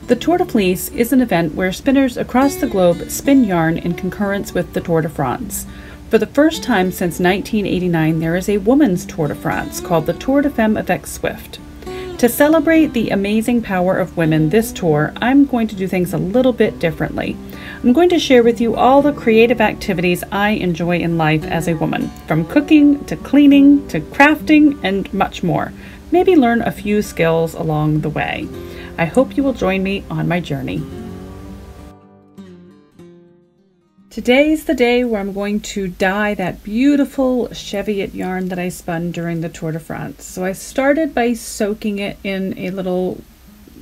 The Tour de Fleece is an event where spinners across the globe spin yarn in concurrence with the Tour de France. For the first time since 1989, there is a women's Tour de France called the Tour de Femme avec Swift. To celebrate the amazing power of women this tour, I'm going to do things a little bit differently. I'm going to share with you all the creative activities I enjoy in life as a woman, from cooking to cleaning to crafting and much more. Maybe learn a few skills along the way. I hope you will join me on my journey. Today's the day where I'm going to dye that beautiful cheviot yarn that I spun during the Tour de France. So I started by soaking it in a little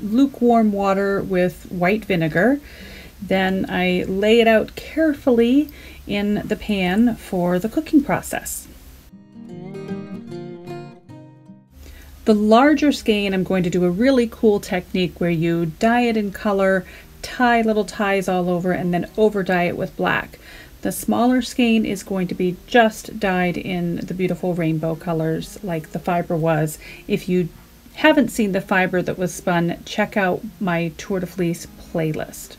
lukewarm water with white vinegar. Then I lay it out carefully in the pan for the cooking process. The larger skein, I'm going to do a really cool technique where you dye it in color, tie little ties all over, and then over dye it with black. The smaller skein is going to be just dyed in the beautiful rainbow colors like the fiber was. If you haven't seen the fiber that was spun, check out my Tour de Fleece playlist.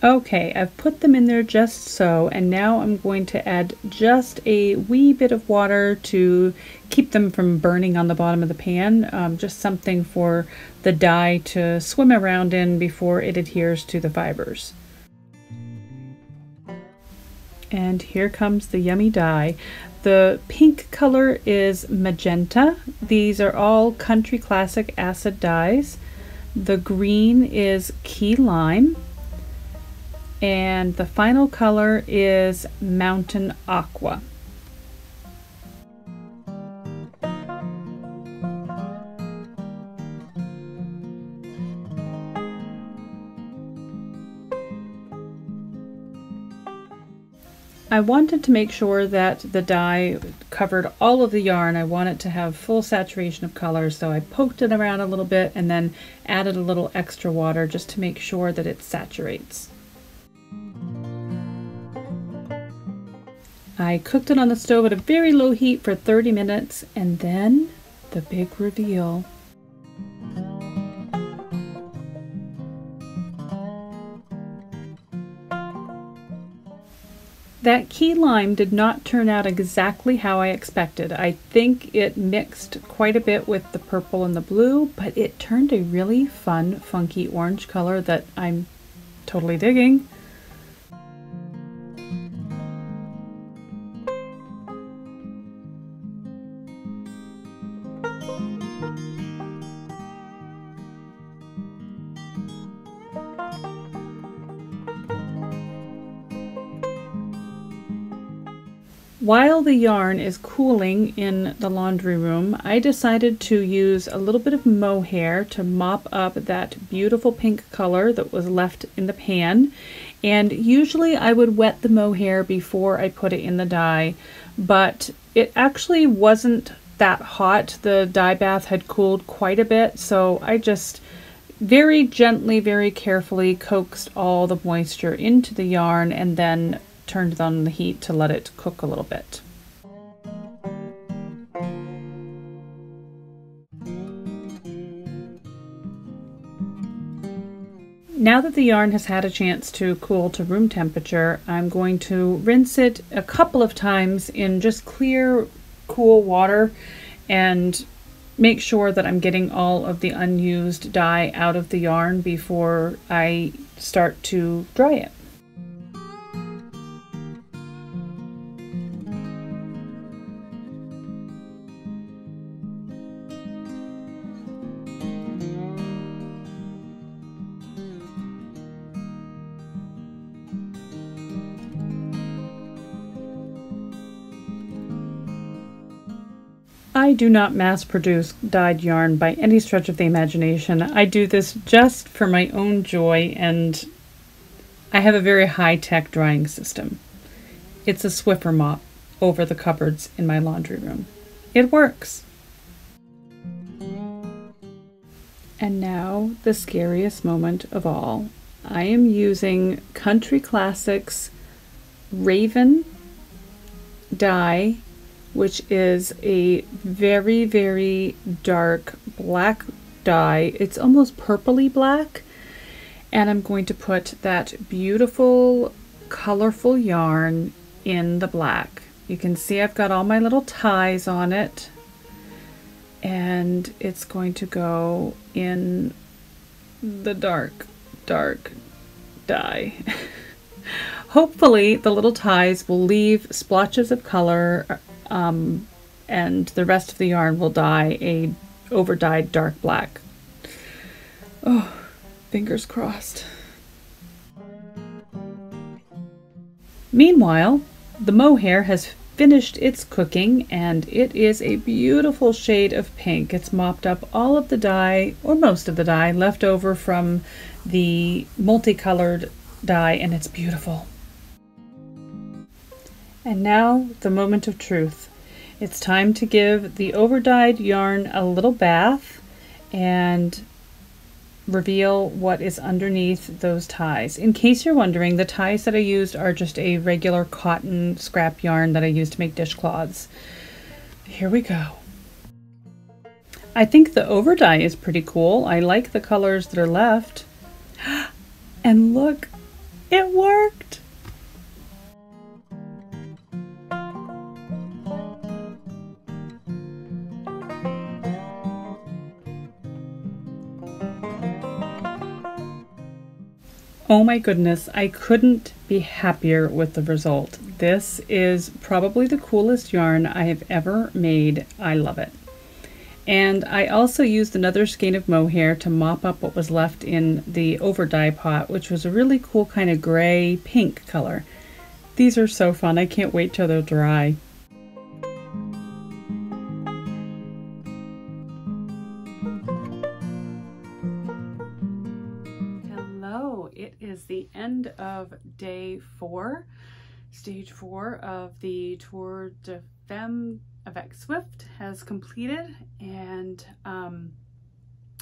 Okay, I've put them in there just so, and now I'm going to add just a wee bit of water to keep them from burning on the bottom of the pan, just something for the dye to swim around in before it adheres to the fibers. And here comes the yummy dye. The pink color is magenta. These are all Country Classic acid dyes. The green is key lime. And the final color is Mountain Aqua. I wanted to make sure that the dye covered all of the yarn. I want it to have full saturation of color, so I poked it around a little bit and then added a little extra water just to make sure that it saturates. I cooked it on the stove at a very low heat for 30 minutes, and then the big reveal. That key lime did not turn out exactly how I expected. I think it mixed quite a bit with the purple and the blue, but it turned a really fun, funky orange color that I'm totally digging. While the yarn is cooling in the laundry room, I decided to use a little bit of mohair to mop up that beautiful pink color that was left in the pan. And usually I would wet the mohair before I put it in the dye, but it actually wasn't that hot. The dye bath had cooled quite a bit, so I just very gently, very carefully coaxed all the moisture into the yarn and then turned on the heat to let it cook a little bit. Now that the yarn has had a chance to cool to room temperature, I'm going to rinse it a couple of times in just clear, cool water and make sure that I'm getting all of the unused dye out of the yarn before I start to dry it. I do not mass produce dyed yarn by any stretch of the imagination. I do this just for my own joy, and I have a very high-tech drying system. It's a Swiffer mop over the cupboards in my laundry room. It works. And now the scariest moment of all. I am using Country Classics Raven dye which is a very, very dark black dye. It's almost purpley black. And I'm going to put that beautiful, colorful yarn in the black. You can see I've got all my little ties on it. And it's going to go in the dark, dark dye. Hopefully the little ties will leave splotches of color, and the rest of the yarn will dye a over-dyed dark black. Oh, fingers crossed. Meanwhile, the mohair has finished its cooking and it is a beautiful shade of pink. It's mopped up all of the dye, or most of the dye, left over from the multicolored dye, and it's beautiful. And now the moment of truth. It's time to give the over-dyed yarn a little bath and reveal what is underneath those ties. In case you're wondering, the ties that I used are just a regular cotton scrap yarn that I used to make dishcloths. Here we go. I think the over dye is pretty cool. I like the colors that are left. And look, it worked! Oh my goodness, I couldn't be happier with the result. This is probably the coolest yarn I have ever made. I love it. And I also used another skein of mohair to mop up what was left in the over dye pot, which was a really cool kind of gray pink color. These are so fun. I can't wait till they're dry. It is the end of day 4, stage 4 of the Tour de Femme avec Swift has completed, and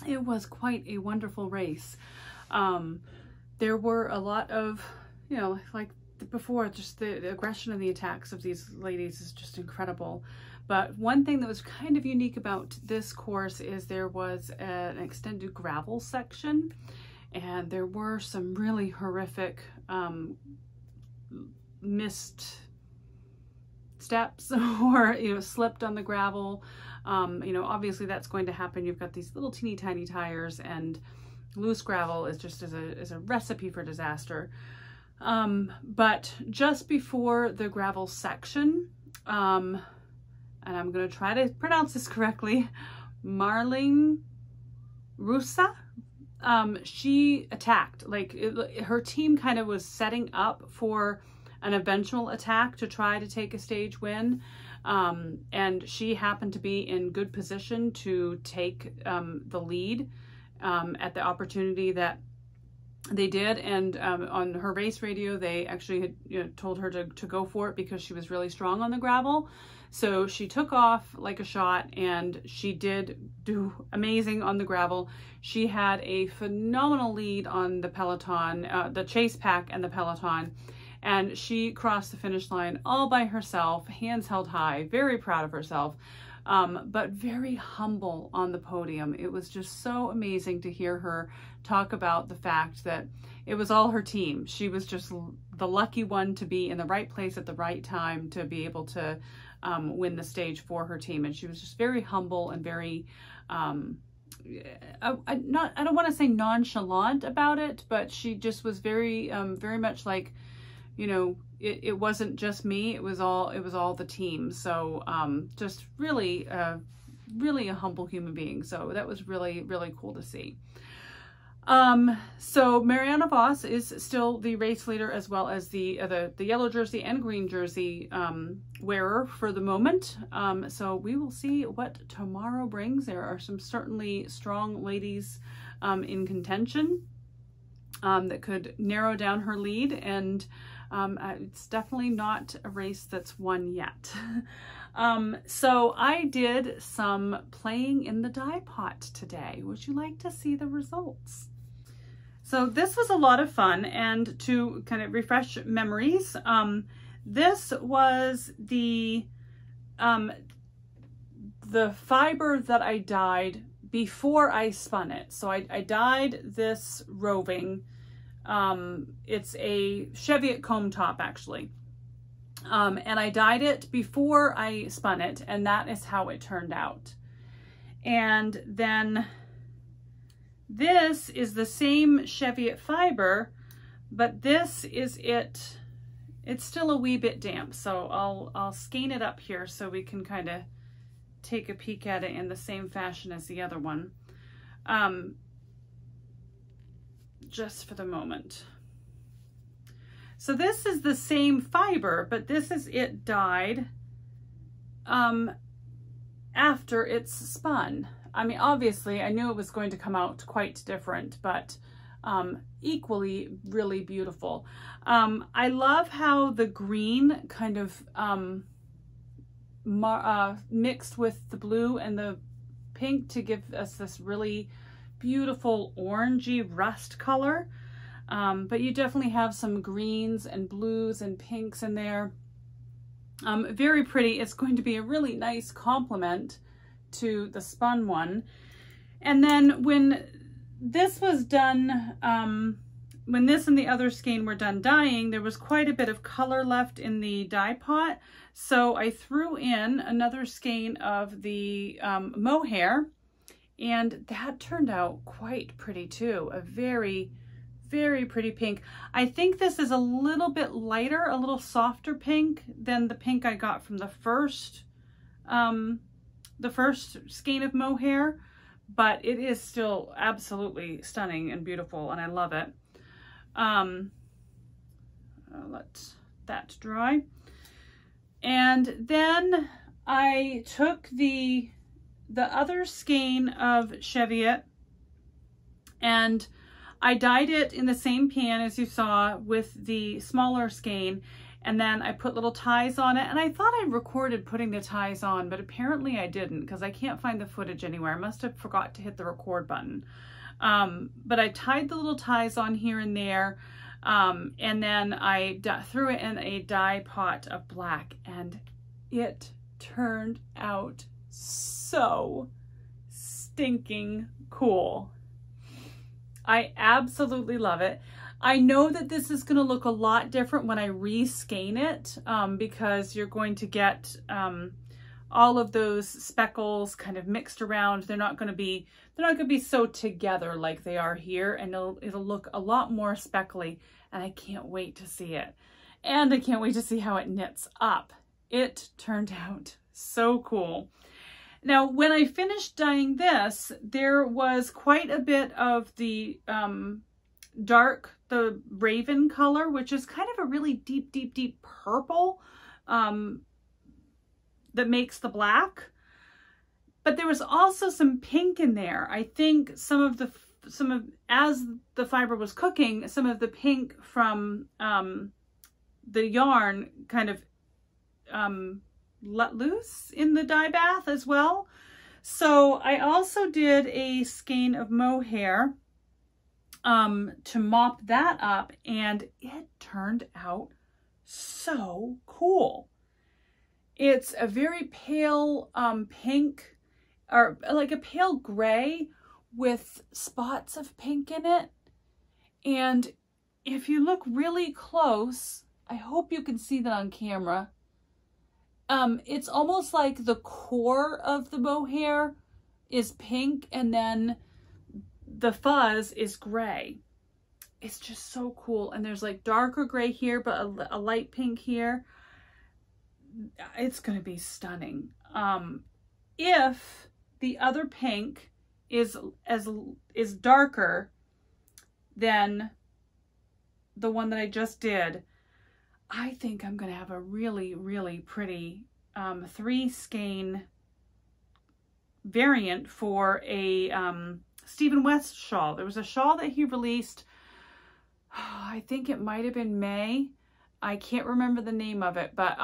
it was quite a wonderful race. There were a lot of, you know, like before, just the aggression and the attacks of these ladies is just incredible. But one thing that was kind of unique about this course is there was an extended gravel section. And there were some really horrific missed steps or, you know, slipped on the gravel. You know, obviously that's going to happen. You've got these little teeny tiny tires, and loose gravel is just is a recipe for disaster. But just before the gravel section, and I'm going to try to pronounce this correctly, Marlene Russa, she attacked. Like her team kind of was setting up for an eventual attack to try to take a stage win, and she happened to be in good position to take the lead at the opportunity that they did. And on her race radio, they actually had, you know, told her to go for it because she was really strong on the gravel. So she took off like a shot, and she did do amazing on the gravel. She had a phenomenal lead on the peloton, the chase pack and the peloton, and she crossed the finish line all by herself, hands held high, very proud of herself, but very humble on the podium. It was just so amazing to hear her talk about the fact that it was all her team. She was just the lucky one to be in the right place at the right time to be able to win the stage for her team. And she was just very humble and very, I don't want to say nonchalant about it, but she just was very, very much like, you know, it wasn't just me, it was all the team. So just really, really a humble human being. So that was really, really cool to see. So Marianne Vos is still the race leader, as well as the yellow jersey and green jersey wearer for the moment. So we will see what tomorrow brings. There are some certainly strong ladies in contention that could narrow down her lead, and it's definitely not a race that's won yet. So I did some playing in the dye pot today. Would you like to see the results? So this was a lot of fun, and to kind of refresh memories, this was the the fiber that I dyed before I spun it. So I dyed this roving. It's a Cheviot comb top actually. And I dyed it before I spun it, and that is how it turned out. And then this is the same Cheviot fiber, but this is it. It's still a wee bit damp, so I'll skein it up here so we can kind of take a peek at it in the same fashion as the other one, just for the moment. So this is the same fiber, but this is it dyed after it's spun. I mean, obviously I knew it was going to come out quite different, but equally really beautiful. I love how the green kind of mixed with the blue and the pink to give us this really beautiful orangey rust color. But you definitely have some greens and blues and pinks in there. Very pretty. It's going to be a really nice complement to the spun one. And then when this was done, when this and the other skein were done dyeing, there was quite a bit of color left in the dye pot. So I threw in another skein of the mohair, and that turned out quite pretty too. A very, very pretty pink. I think this is a little bit lighter, a little softer pink than the pink I got from the first skein of mohair, but it is still absolutely stunning and beautiful, and I love it. Let that dry. And then I took the other skein of Cheviot and I dyed it in the same pan as you saw with the smaller skein, and then I put little ties on it, and I thought I recorded putting the ties on, but apparently I didn't because I can't find the footage anywhere. I must have forgot to hit the record button. But I tied the little ties on here and there, and then I threw it in a dye pot of black, and it turned out so stinking cool. I absolutely love it. I know that this is going to look a lot different when I reskein it, because you're going to get all of those speckles kind of mixed around. They're not going to be so together like they are here, and it'll look a lot more speckly, and I can't wait to see it. And I can't wait to see how it knits up. It turned out so cool. Now, when I finished dyeing this, there was quite a bit of the the raven color, which is kind of a really deep, deep, deep purple that makes the black. But there was also some pink in there. I think as the fiber was cooking, some of the pink from the yarn kind of let loose in the dye bath as well. So I also did a skein of mohair to mop that up, and it turned out so cool. It's a very pale pink, or like a pale gray with spots of pink in it. And if you look really close, I hope you can see that on camera. It's almost like the core of the mohair is pink and then the fuzz is gray. It's just so cool. And there's like darker gray here, but a light pink here. It's going to be stunning. If the other pink is darker than the one that I just did, I think I'm going to have a really, really pretty 3 skein variant for a Stephen West shawl. There was a shawl that he released, I think it might have been May. I can't remember the name of it, but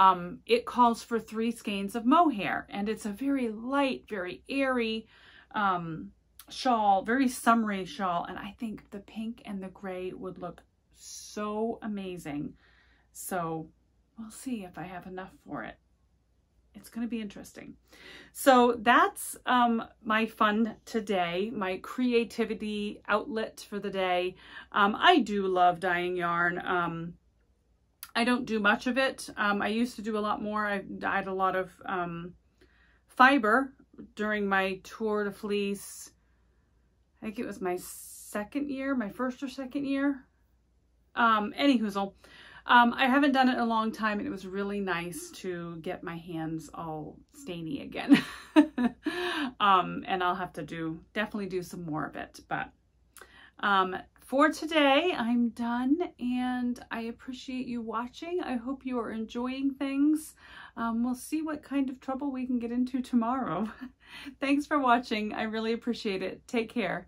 it calls for 3 skeins of mohair, and it's a very light, very airy shawl, very summery shawl, and I think the pink and the gray would look so amazing. So we'll see if I have enough for it. it's going to be interesting. So that's my fun today, my creativity outlet for the day. I do love dyeing yarn. I don't do much of it. I used to do a lot more. I dyed a lot of fiber during my tour de Fleece. I think it was my second year, my first or second year. Anyhoozle. I haven't done it in a long time, and it was really nice to get my hands all stainy again. And I'll have to definitely do some more of it. But for today, I'm done, and I appreciate you watching. I hope you are enjoying things. We'll see what kind of trouble we can get into tomorrow. Thanks for watching. I really appreciate it. Take care.